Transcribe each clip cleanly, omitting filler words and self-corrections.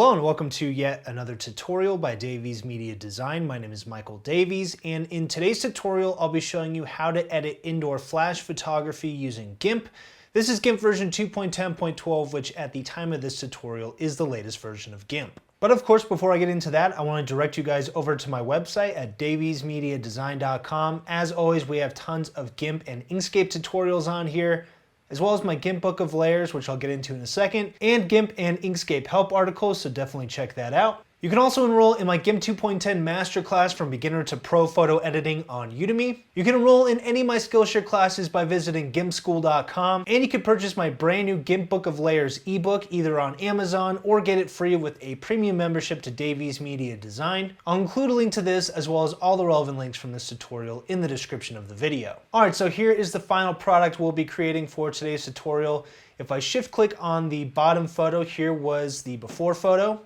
Hello and welcome to yet another tutorial by Davies Media Design. My name is Michael Davies, and in today's tutorial I'll be showing you how to edit indoor flash photography using GIMP. This is GIMP version 2.10.12, which at the time of this tutorial is the latest version of GIMP. But of course, before I get into that, I want to direct you guys over to my website at daviesmediadesign.com. As always, we have tons of GIMP and Inkscape tutorials on here, as well as my GIMP book of layers, which I'll get into in a second, and GIMP and Inkscape help articles, so definitely check that out. You can also enroll in my GIMP 2.10 Masterclass from beginner to pro photo editing on Udemy. You can enroll in any of my Skillshare classes by visiting gimpschool.com, and you can purchase my brand new GIMP Book of Layers ebook either on Amazon or get it free with a premium membership to Davies Media Design. I'll include a link to this as well as all the relevant links from this tutorial in the description of the video. Alright, so here is the final product we'll be creating for today's tutorial. If I shift click on the bottom photo, here was the before photo.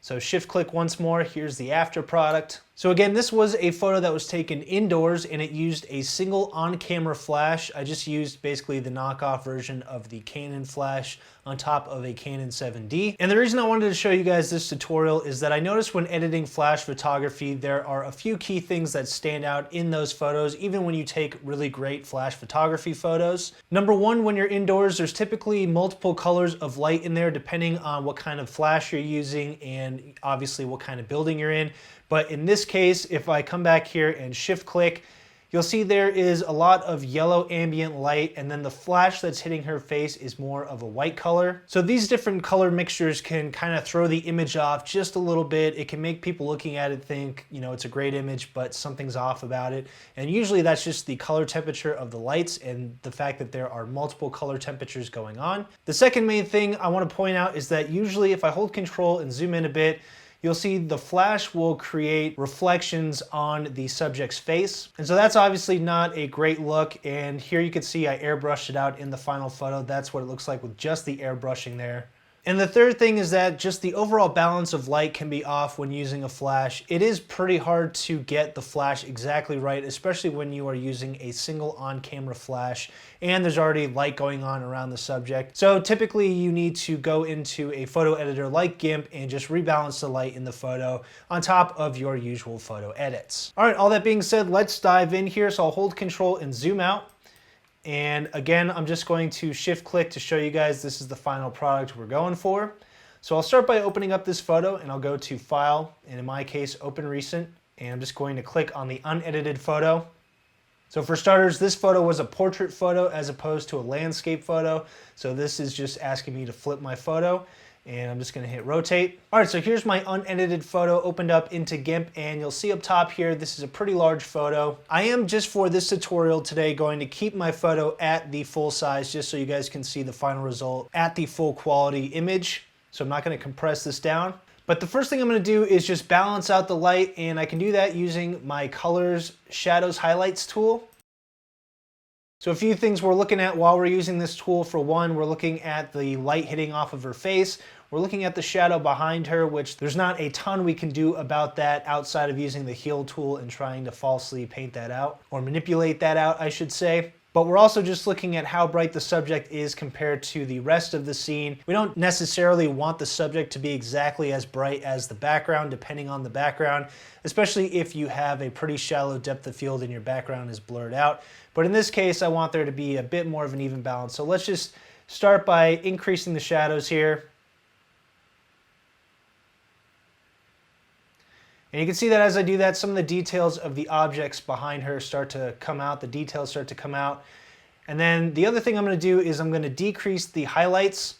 So shift click once more, here's the after product. So again, this was a photo that was taken indoors and it used a single on-camera flash. I just used basically the knockoff version of the Canon flash on top of a Canon 7D. And the reason I wanted to show you guys this tutorial is that I noticed when editing flash photography, there are a few key things that stand out in those photos, even when you take really great flash photography photos. Number one, when you're indoors, there's typically multiple colors of light in there depending on what kind of flash you're using and obviously what kind of building you're in. But in this case, if I come back here and shift click, you'll see there is a lot of yellow ambient light, and then the flash that's hitting her face is more of a white color. So these different color mixtures can kind of throw the image off just a little bit. It can make people looking at it think, you know, it's a great image, but something's off about it. And usually that's just the color temperature of the lights and the fact that there are multiple color temperatures going on. The second main thing I want to point out is that usually if I hold Control and zoom in a bit, you'll see the flash will create reflections on the subject's face. And so that's obviously not a great look. And here you can see I airbrushed it out in the final photo. That's what it looks like with just the airbrushing there. And the third thing is that just the overall balance of light can be off when using a flash. It is pretty hard to get the flash exactly right, especially when you are using a single on-camera flash and there's already light going on around the subject. So typically you need to go into a photo editor like GIMP and just rebalance the light in the photo on top of your usual photo edits. All right, all that being said, let's dive in here. So I'll hold Control and zoom out. And again, I'm just going to shift click to show you guys this is the final product we're going for. So I'll start by opening up this photo and I'll go to File, and in my case, Open Recent. And I'm just going to click on the unedited photo. So for starters, this photo was a portrait photo as opposed to a landscape photo. So this is just asking me to flip my photo. And I'm just going to hit rotate. All right, so here's my unedited photo opened up into GIMP, and you'll see up top here, this is a pretty large photo. I am, just for this tutorial today, going to keep my photo at the full size just so you guys can see the final result at the full quality image. So I'm not going to compress this down. But the first thing I'm going to do is just balance out the light, and I can do that using my Colors Shadows Highlights tool. So a few things we're looking at while we're using this tool. For one, we're looking at the light hitting off of her face. We're looking at the shadow behind her, which there's not a ton we can do about that outside of using the heal tool and trying to falsely paint that out, or manipulate that out, I should say. But we're also just looking at how bright the subject is compared to the rest of the scene. We don't necessarily want the subject to be exactly as bright as the background, depending on the background, especially if you have a pretty shallow depth of field and your background is blurred out. But in this case, I want there to be a bit more of an even balance. So let's just start by increasing the shadows here. And you can see that as I do that, some of the details of the objects behind her start to come out, the details start to come out. And then the other thing I'm going to do is I'm going to decrease the highlights.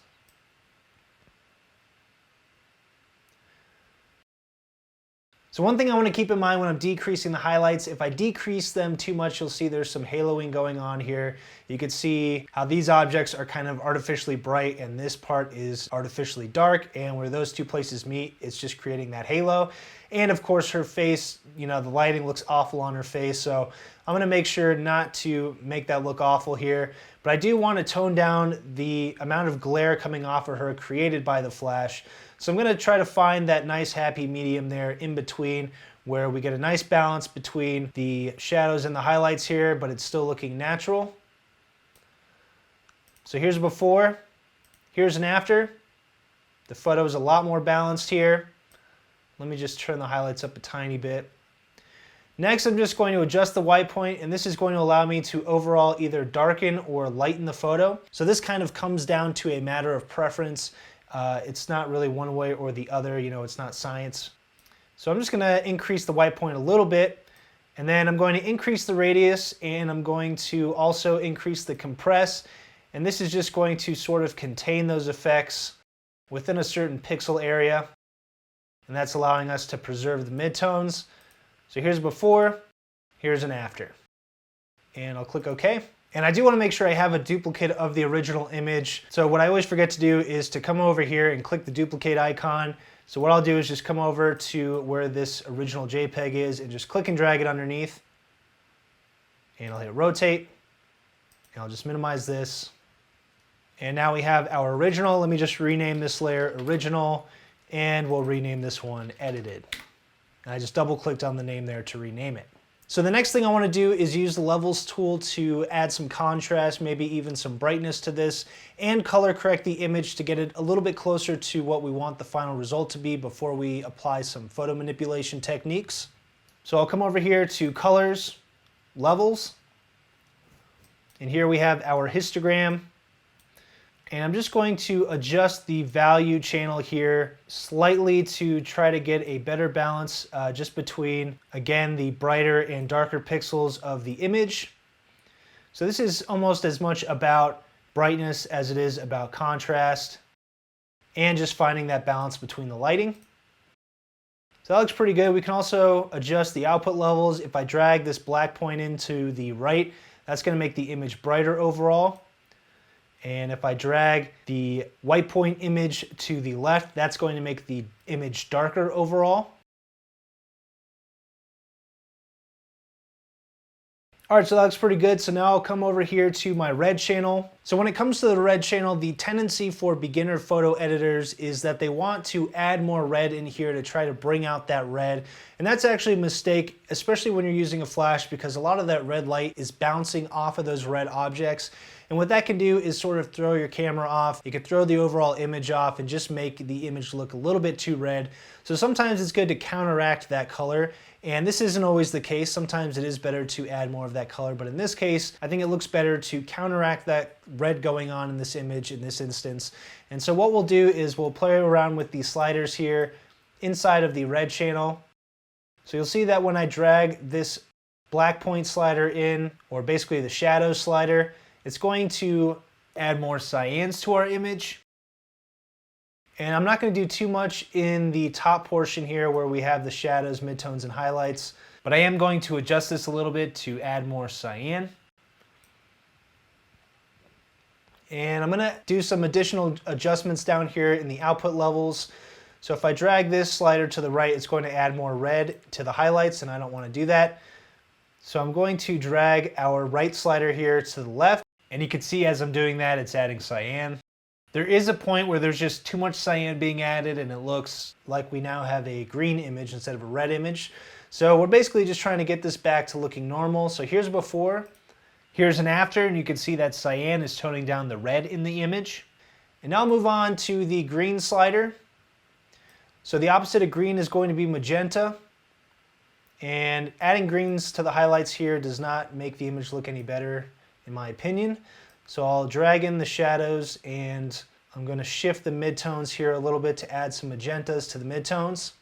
So one thing I want to keep in mind when I'm decreasing the highlights, if I decrease them too much, you'll see there's some haloing going on here. You can see how these objects are kind of artificially bright and this part is artificially dark, and where those two places meet, it's just creating that halo. And of course her face, you know, the lighting looks awful on her face, so I'm gonna make sure not to make that look awful here. But I do want to tone down the amount of glare coming off of her created by the flash. So I'm gonna try to find that nice happy medium there in between, where we get a nice balance between the shadows and the highlights here, but it's still looking natural. So here's before, here's an after. The photo is a lot more balanced here. Let me just turn the highlights up a tiny bit. Next, I'm just going to adjust the white point, and this is going to allow me to overall either darken or lighten the photo. So this kind of comes down to a matter of preference. It's not really one way or the other, you know, it's not science. So I'm just gonna increase the white point a little bit, and then I'm going to increase the radius, and I'm going to also increase the compress, and this is just going to sort of contain those effects within a certain pixel area, and that's allowing us to preserve the midtones. So here's before, here's an after. And I'll click OK. And I do want to make sure I have a duplicate of the original image. So what I always forget to do is to come over here and click the duplicate icon. So what I'll do is just come over to where this original JPEG is and just click and drag it underneath. And I'll hit rotate. And I'll just minimize this. And now we have our original. Let me just rename this layer original, and we'll rename this one edited. And I just double clicked on the name there to rename it. So the next thing I want to do is use the levels tool to add some contrast, maybe even some brightness to this, and color correct the image to get it a little bit closer to what we want the final result to be before we apply some photo manipulation techniques. So I'll come over here to colors, levels, and here we have our histogram. And I'm just going to adjust the value channel here slightly to try to get a better balance just between, again, the brighter and darker pixels of the image. So this is almost as much about brightness as it is about contrast and just finding that balance between the lighting. So that looks pretty good. We can also adjust the output levels. If I drag this black point into the right, that's going to make the image brighter overall. And if I drag the white point image to the left, that's going to make the image darker overall. All right, so that looks pretty good. So now I'll come over here to my red channel. So when it comes to the red channel, the tendency for beginner photo editors is that they want to add more red in here to try to bring out that red. And that's actually a mistake, especially when you're using a flash, because a lot of that red light is bouncing off of those red objects. And what that can do is sort of throw your camera off. It can throw the overall image off and just make the image look a little bit too red. So sometimes it's good to counteract that color. And this isn't always the case. Sometimes it is better to add more of that color, but in this case, I think it looks better to counteract that red going on in this image in this instance. And so what we'll do is we'll play around with these sliders here inside of the red channel. So you'll see that when I drag this black point slider in, or basically the shadow slider, it's going to add more cyans to our image. And I'm not going to do too much in the top portion here where we have the shadows, midtones, and highlights, but I am going to adjust this a little bit to add more cyan. And I'm going to do some additional adjustments down here in the output levels. So if I drag this slider to the right, it's going to add more red to the highlights, and I don't want to do that. So I'm going to drag our right slider here to the left, and you can see as I'm doing that, it's adding cyan. There is a point where there's just too much cyan being added and it looks like we now have a green image instead of a red image. So we're basically just trying to get this back to looking normal. So here's before, here's an after, and you can see that cyan is toning down the red in the image. And now I'll move on to the green slider. So the opposite of green is going to be magenta. And adding greens to the highlights here does not make the image look any better, in my opinion. So I'll drag in the shadows, and I'm going to shift the midtones here a little bit to add some magentas to the midtones.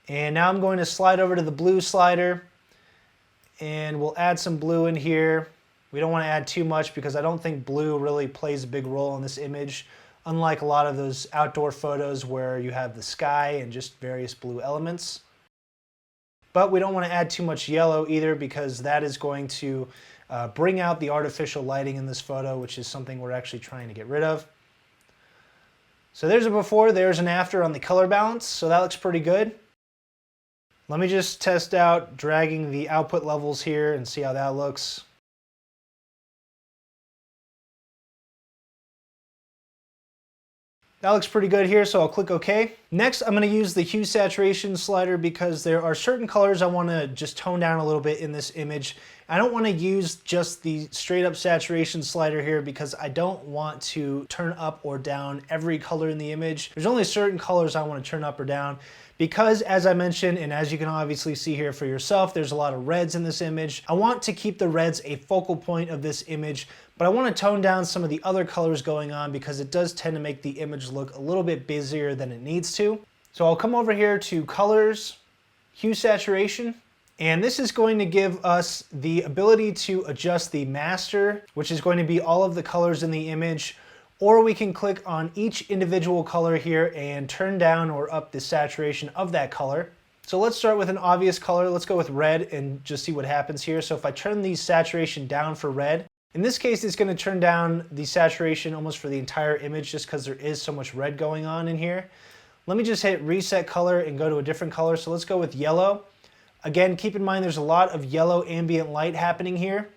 And now I'm going to slide over to the blue slider, and we'll add some blue in here. We don't want to add too much because I don't think blue really plays a big role in this image, unlike a lot of those outdoor photos where you have the sky and just various blue elements. But we don't want to add too much yellow either, because that is going to bring out the artificial lighting in this photo, which is something we're actually trying to get rid of. So there's a before, there's an after on the color balance, so that looks pretty good. Let me just test out dragging the output levels here and see how that looks. That looks pretty good here, so I'll click OK. Next, I'm going to use the hue saturation slider because there are certain colors I want to just tone down a little bit in this image. I don't want to use just the straight up saturation slider here because I don't want to turn up or down every color in the image. There's only certain colors I want to turn up or down because, as I mentioned, and as you can obviously see here for yourself, there's a lot of reds in this image. I want to keep the reds a focal point of this image, but I want to tone down some of the other colors going on because it does tend to make the image look a little bit busier than it needs to. So I'll come over here to Colors, Hue Saturation, and this is going to give us the ability to adjust the master, which is going to be all of the colors in the image, or we can click on each individual color here and turn down or up the saturation of that color. So let's start with an obvious color. Let's go with red and just see what happens here. So if I turn the saturation down for red, in this case, it's going to turn down the saturation almost for the entire image just because there is so much red going on in here. Let me just hit reset color and go to a different color. So let's go with yellow. Again, keep in mind there's a lot of yellow ambient light happening here.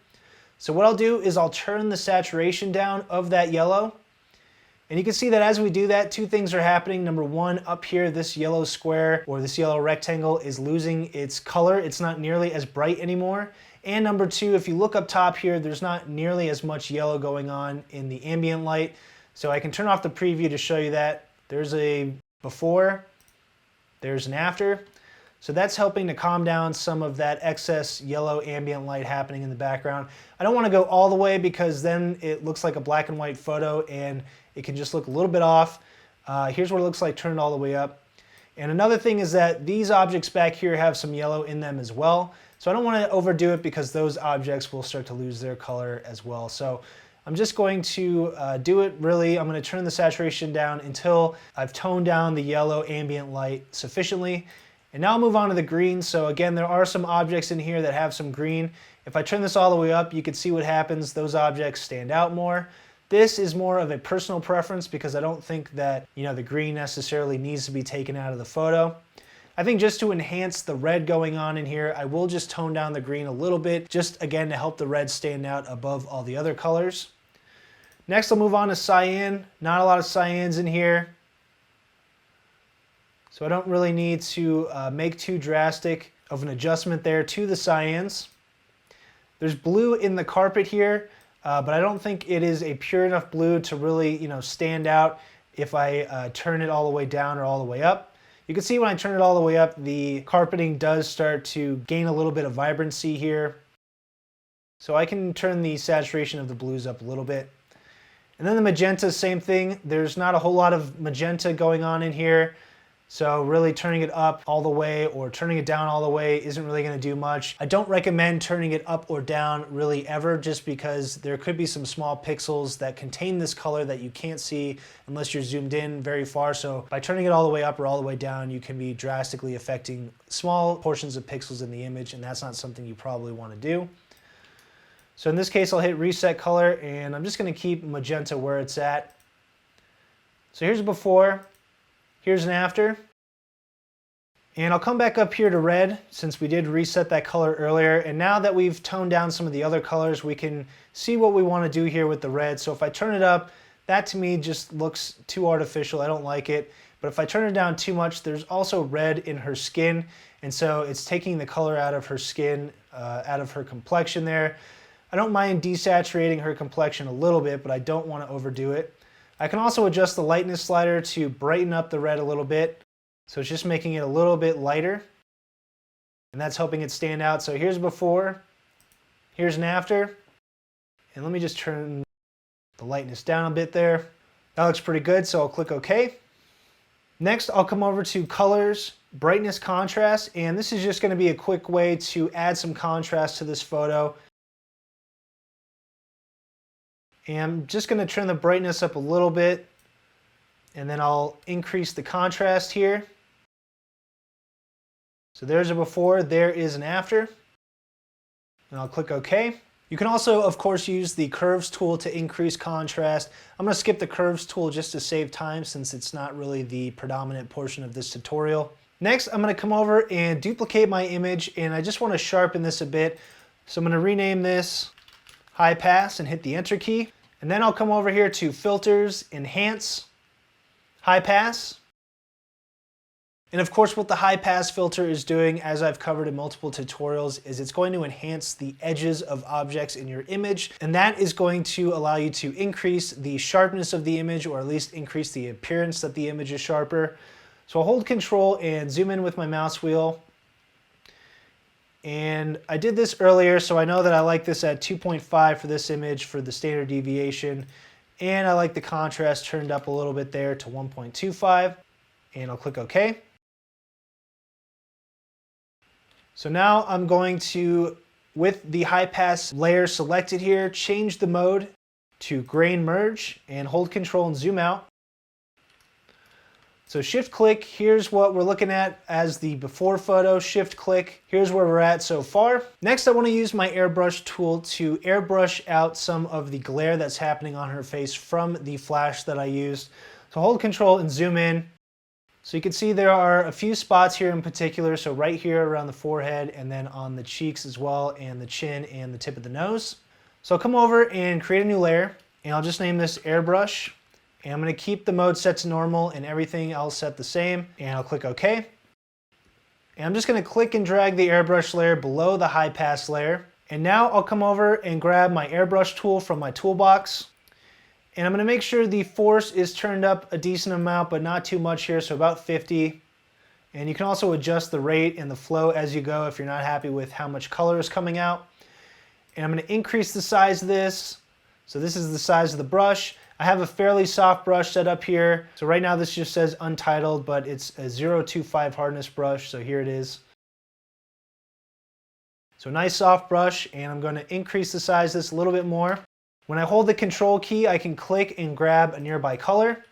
So what I'll do is I'll turn the saturation down of that yellow. And you can see that as we do that, two things are happening. Number one, up here, this yellow square or this yellow rectangle is losing its color. It's not nearly as bright anymore. And number two, if you look up top here, there's not nearly as much yellow going on in the ambient light. So I can turn off the preview to show you that. There's a before, there's an after. So that's helping to calm down some of that excess yellow ambient light happening in the background. I don't want to go all the way because then it looks like a black and white photo and it can just look a little bit off. Here's what it looks like turned all the way up. And another thing is that these objects back here have some yellow in them as well. So I don't want to overdo it because those objects will start to lose their color as well. So I'm just going to do it really. I'm going to turn the saturation down until I've toned down the yellow ambient light sufficiently. And now I'll move on to the green. So again, there are some objects in here that have some green. If I turn this all the way up, you can see what happens. Those objects stand out more. This is more of a personal preference because I don't think that, the green necessarily needs to be taken out of the photo. I think just to enhance the red going on in here, I will just tone down the green a little bit, just again to help the red stand out above all the other colors. Next, I'll move on to cyan. Not a lot of cyans in here. So I don't really need to make too drastic of an adjustment there to the cyans. There's blue in the carpet here, but I don't think it is a pure enough blue to really, stand out if I turn it all the way down or all the way up. You can see when I turn it all the way up, the carpeting does start to gain a little bit of vibrancy here. So I can turn the saturation of the blues up a little bit. And then the magenta, same thing. There's not a whole lot of magenta going on in here. So really turning it up all the way or turning it down all the way isn't really going to do much. I don't recommend turning it up or down really ever just because there could be some small pixels that contain this color that you can't see unless you're zoomed in very far. So by turning it all the way up or all the way down, you can be drastically affecting small portions of pixels in the image, and that's not something you probably want to do. So in this case, I'll hit reset color and I'm just going to keep magenta where it's at. So here's a before. Here's an after. And I'll come back up here to red since we did reset that color earlier. And now that we've toned down some of the other colors, we can see what we want to do here with the red. So if I turn it up, that to me just looks too artificial. I don't like it. But if I turn it down too much, there's also red in her skin. And so it's taking the color out of her skin, out of her complexion there. I don't mind desaturating her complexion a little bit, but I don't want to overdo it. I can also adjust the lightness slider to brighten up the red a little bit. So it's just making it a little bit lighter. And that's helping it stand out. So here's before, here's an after. And let me just turn the lightness down a bit there. That looks pretty good, so I'll click OK. Next, I'll come over to Colors, Brightness, Contrast. And this is just going to be a quick way to add some contrast to this photo. And I'm just going to turn the brightness up a little bit, and then I'll increase the contrast here. So there's a before, there is an after. And I'll click OK. You can also, of course, use the curves tool to increase contrast. I'm going to skip the curves tool just to save time since it's not really the predominant portion of this tutorial. Next, I'm going to come over and duplicate my image, and I just want to sharpen this a bit. So I'm going to rename this High Pass and hit the Enter key. And then I'll come over here to Filters, Enhance, high pass. And of course, what the high pass filter is doing, as I've covered in multiple tutorials, is it's going to enhance the edges of objects in your image. And that is going to allow you to increase the sharpness of the image, or at least increase the appearance that the image is sharper. So I'll hold Control and zoom in with my mouse wheel. And I did this earlier, so I know that I like this at 2.5 for this image for the standard deviation. And I like the contrast turned up a little bit there to 1.25. And I'll click OK. So now I'm going to, with the high pass layer selected here, change the mode to grain merge and hold Control and zoom out. So shift click, here's what we're looking at as the before photo. Shift click, here's where we're at so far. Next, I want to use my airbrush tool to airbrush out some of the glare that's happening on her face from the flash that I used. So hold Control and zoom in. So you can see there are a few spots here in particular, so right here around the forehead and then on the cheeks as well, and the chin and the tip of the nose. So I'll come over and create a new layer, and I'll just name this airbrush. And I'm going to keep the mode set to normal and everything else set the same, and I'll click OK. And I'm just going to click and drag the airbrush layer below the high pass layer. And now I'll come over and grab my airbrush tool from my toolbox. And I'm going to make sure the force is turned up a decent amount, but not too much here, so about 50. And you can also adjust the rate and the flow as you go if you're not happy with how much color is coming out. And I'm going to increase the size of this. So this is the size of the brush. I have a fairly soft brush set up here. So right now this just says untitled, but it's a 025 hardness brush, so here it is. So nice soft brush, and I'm going to increase the size of this a little bit more. When I hold the Control key, I can click and grab a nearby color.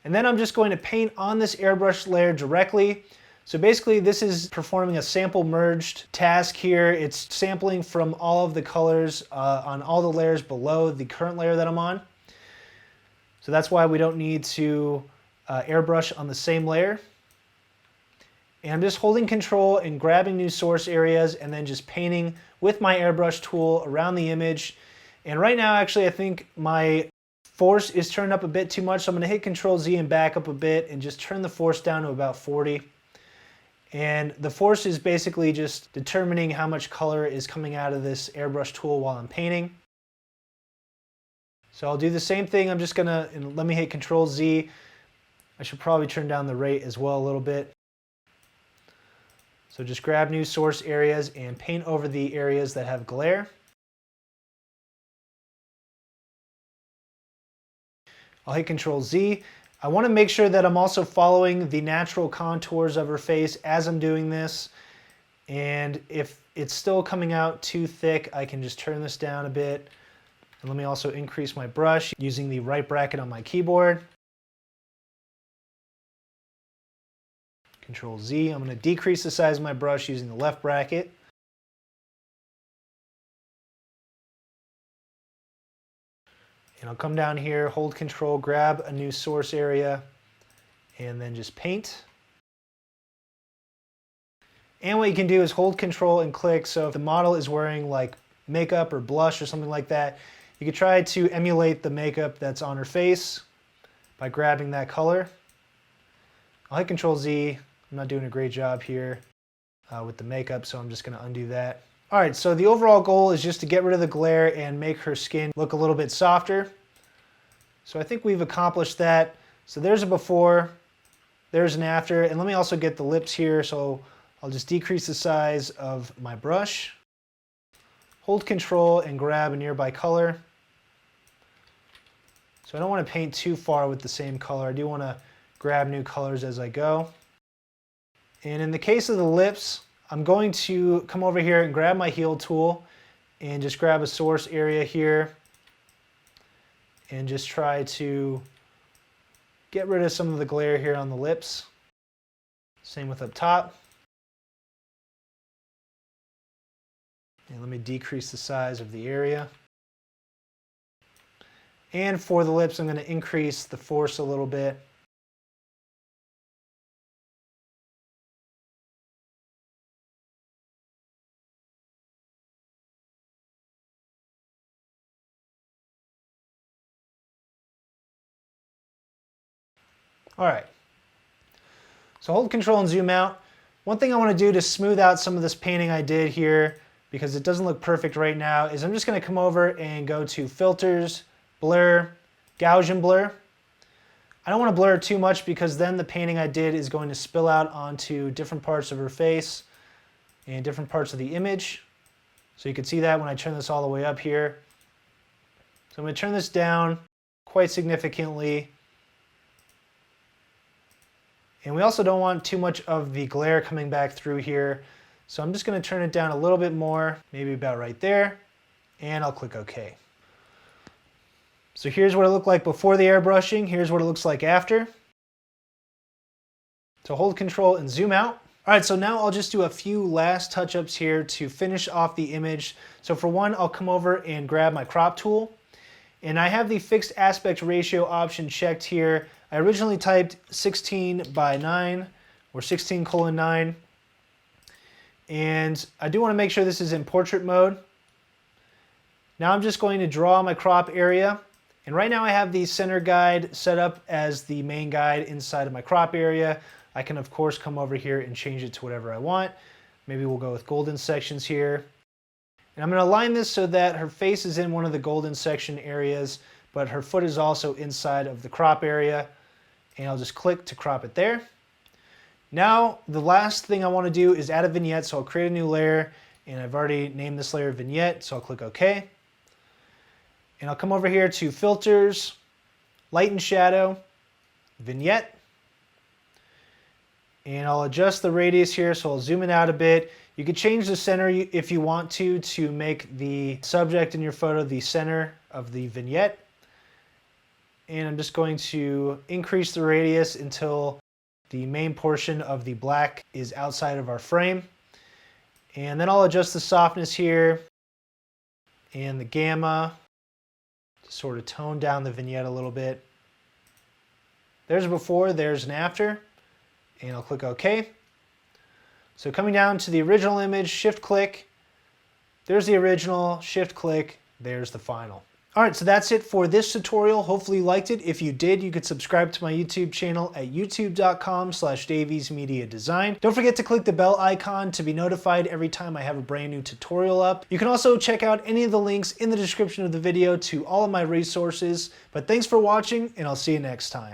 And then I'm just going to paint on this airbrush layer directly. So basically this is performing a sample merged task here. It's sampling from all of the colors on all the layers below the current layer that I'm on. So that's why we don't need to airbrush on the same layer. And I'm just holding Control and grabbing new source areas and then just painting with my airbrush tool around the image. And right now, actually, I think my force is turned up a bit too much. So I'm going to hit Control Z and back up a bit and just turn the force down to about 40. And the force is basically just determining how much color is coming out of this airbrush tool while I'm painting. So I'll do the same thing. I'm just going to, let me hit Control Z. I should probably turn down the rate as well a little bit. So just grab new source areas and paint over the areas that have glare. I'll hit Control Z. I want to make sure that I'm also following the natural contours of her face as I'm doing this. And if it's still coming out too thick, I can just turn this down a bit. And let me also increase my brush using the right bracket on my keyboard. Control Z. I'm going to decrease the size of my brush using the left bracket. And I'll come down here, hold Control, grab a new source area, and then just paint. And what you can do is hold Control and click. So if the model is wearing like makeup or blush or something like that, you could try to emulate the makeup that's on her face by grabbing that color. I'll hit Control Z. I'm not doing a great job here with the makeup, so I'm just going to undo that. All right, so the overall goal is just to get rid of the glare and make her skin look a little bit softer. So I think we've accomplished that. So there's a before, there's an after, and let me also get the lips here. So I'll just decrease the size of my brush, hold Control and grab a nearby color. So I don't want to paint too far with the same color. I do want to grab new colors as I go. And in the case of the lips, I'm going to come over here and grab my heal tool and just grab a source area here and just try to get rid of some of the glare here on the lips. Same with up top. And let me decrease the size of the area. And for the lips, I'm going to increase the force a little bit. All right, so hold Control and zoom out. One thing I want to do to smooth out some of this painting I did here, because it doesn't look perfect right now, is I'm just going to come over and go to Filters, Blur, Gaussian Blur. I don't want to blur it too much because then the painting I did is going to spill out onto different parts of her face and different parts of the image. So you can see that when I turn this all the way up here. So I'm going to turn this down quite significantly. And we also don't want too much of the glare coming back through here. So I'm just going to turn it down a little bit more, maybe about right there, and I'll click OK. So here's what it looked like before the airbrushing. Here's what it looks like after. So hold Control and zoom out. All right, so now I'll just do a few last touch-ups here to finish off the image. So for one, I'll come over and grab my crop tool. And I have the fixed aspect ratio option checked here. I originally typed 16:9 or 16:9. And I do want to make sure this is in portrait mode. Now I'm just going to draw my crop area. And right now I have the center guide set up as the main guide inside of my crop area. I can of course come over here and change it to whatever I want. Maybe we'll go with golden sections here. And I'm going to align this so that her face is in one of the golden section areas, but her foot is also inside of the crop area. And I'll just click to crop it there. Now, the last thing I want to do is add a vignette, so I'll create a new layer, and I've already named this layer Vignette, so I'll click OK. And I'll come over here to Filters, Light and Shadow, Vignette, and I'll adjust the radius here, so I'll zoom it out a bit. You can change the center if you want to make the subject in your photo the center of the vignette. And I'm just going to increase the radius until the main portion of the black is outside of our frame. And then I'll adjust the softness here and the gamma to sort of tone down the vignette a little bit. There's a before, there's an after, and I'll click OK. So coming down to the original image, shift click, there's the original, shift click, there's the final. All right, so that's it for this tutorial. Hopefully you liked it. If you did, you could subscribe to my YouTube channel at youtube.com/daviesmediadesign. Don't forget to click the bell icon to be notified every time I have a brand new tutorial up. You can also check out any of the links in the description of the video to all of my resources. But thanks for watching, and I'll see you next time.